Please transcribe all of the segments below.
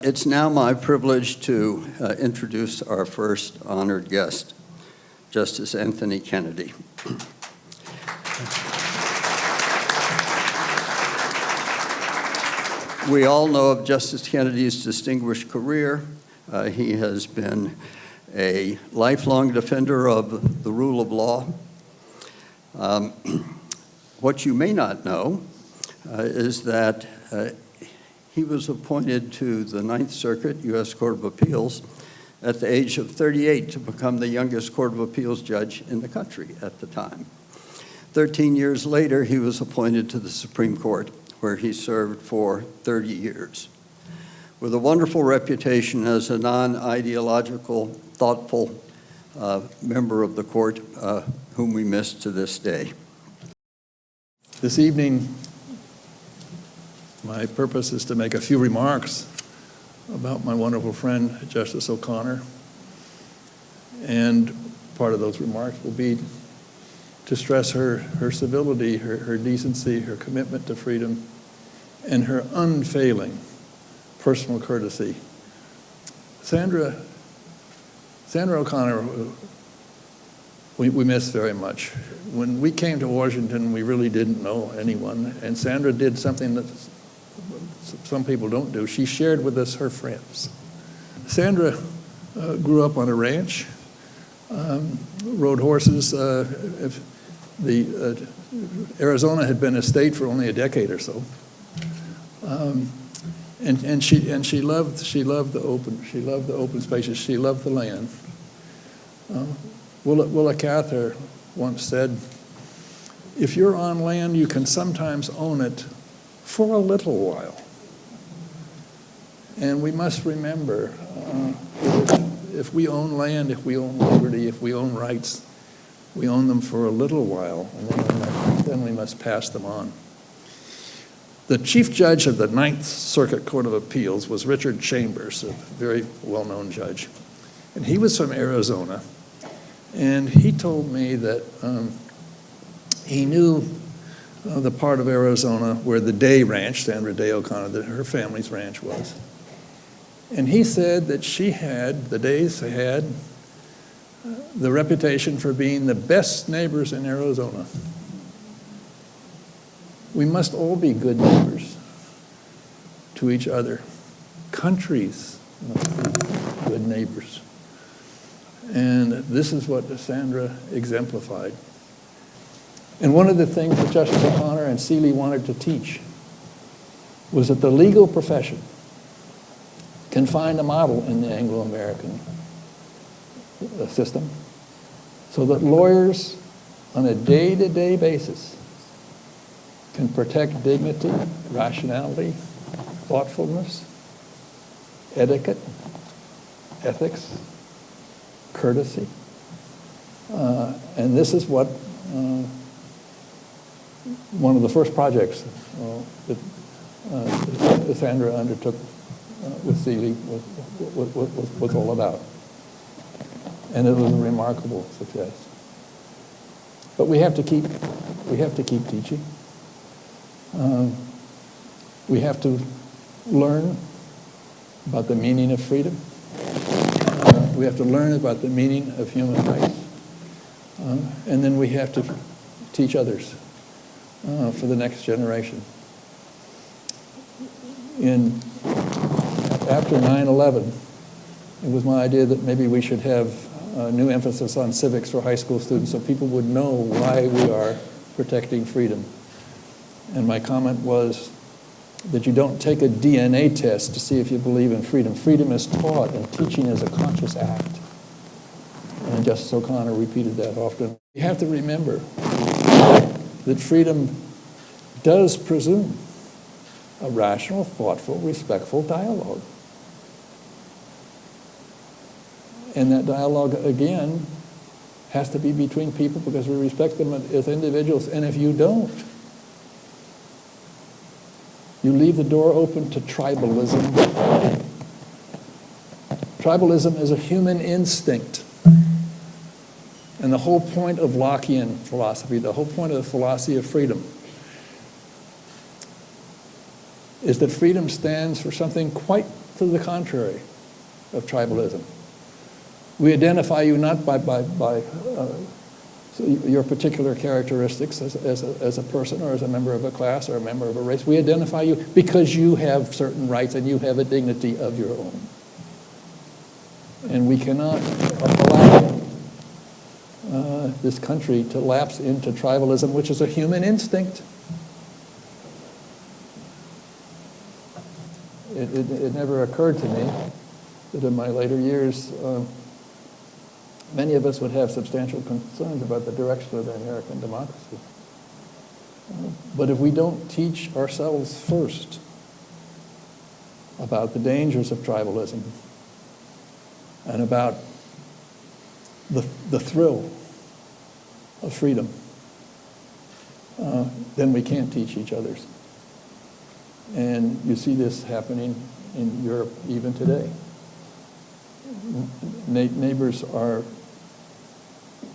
It's now my privilege to introduce our first honored guest, Justice Anthony Kennedy. We all know of Justice Kennedy's distinguished career. He has been a lifelong defender of the rule of law. What you may not know is that he was appointed to the Ninth Circuit U.S. Court of Appeals at the age of 38 to become the youngest Court of Appeals judge in the country at the time. 13 years later, he was appointed to the Supreme Court, where he served for 30 years. With a wonderful reputation as a non-ideological, thoughtful member of the court, whom we miss to this day. This evening, my purpose is to make a few remarks about my wonderful friend, Justice O'Connor. And part of those remarks will be to stress her civility, her decency, her commitment to freedom, and her unfailing personal courtesy. Sandra O'Connor, we miss very much. When we came to Washington, we really didn't know anyone, and Sandra did something that some people don't do. She shared with us her friends. Sandra grew up on a ranch, rode horses. Arizona had been a state for only a decade or so, and she loved the open spaces. She loved the land. Willa Cather once said, "If you're on land, you can sometimes own it for a little while." And we must remember, if we own land, if we own liberty, if we own rights, we own them for a little while, and then we must pass them on. The chief judge of the Ninth Circuit Court of Appeals was Richard Chambers, a very well-known judge. And he was from Arizona. And he told me that he knew the part of Arizona where the Day Ranch, Sandra Day O'Connor, her family's ranch was. And he said that the Days had the reputation for being the best neighbors in Arizona. We must all be good neighbors to each other. Countries must be good neighbors. And this is what Sandra exemplified. And one of the things that Justice O'Connor and CEELI wanted to teach was that the legal profession can find a model in the Anglo-American system so that lawyers on a day-to-day basis can protect dignity, rationality, thoughtfulness, etiquette, ethics, courtesy. And this is what one of the first projects that Sandra undertook with CEELI was all about. And it was a remarkable success. But we have to keep teaching. We have to learn about the meaning of freedom. We have to learn about the meaning of human rights. And then we have to teach others for the next generation. After 9/11, it was my idea that maybe we should have a new emphasis on civics for high school students so people would know why we are protecting freedom. And my comment was that you don't take a DNA test to see if you believe in freedom. Freedom is taught, and teaching is a conscious act. And Justice O'Connor repeated that often. You have to remember that freedom does presume a rational, thoughtful, respectful dialogue. And that dialogue, again, has to be between people because we respect them as individuals. And if you don't, you leave the door open to tribalism. Tribalism is a human instinct. And the whole point of Lockean philosophy, the whole point of the philosophy of freedom, is that freedom stands for something quite to the contrary of tribalism. We identify you not by your particular characteristics as a person or as a member of a class or a member of a race. We identify you because you have certain rights and you have a dignity of your own. And we cannot allow this country to lapse into tribalism, which is a human instinct. It never occurred to me that in my later years, many of us would have substantial concerns about the direction of the American democracy. But if we don't teach ourselves first about the dangers of tribalism and about the thrill of freedom, then we can't teach each others. And you see this happening in Europe even today. Neighbors are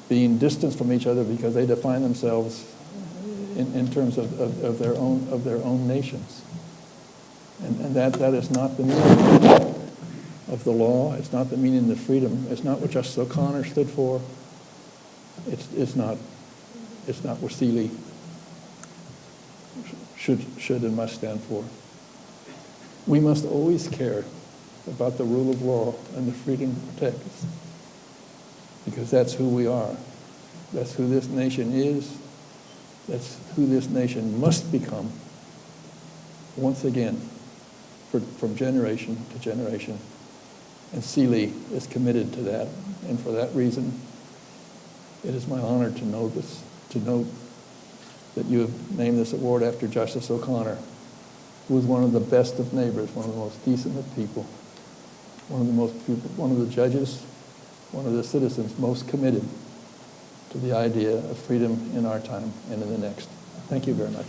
being distanced from each other because they define themselves in terms of their own nations. And that is not the meaning of the law. It's not the meaning of freedom. It's not what Justice O'Connor stood for. It's not what CEELI should and must stand for. We must always care about the rule of law and the freedom to protect us, because that's who we are. That's who this nation is. That's who this nation must become once again from generation to generation. And CEELI is committed to that. And for that reason, it is my honor to note that you have named this award after Justice O'Connor, who was one of the best of neighbors, one of the most decent of people, one of the judges, one of the citizens most committed to the idea of freedom in our time and in the next. Thank you very much.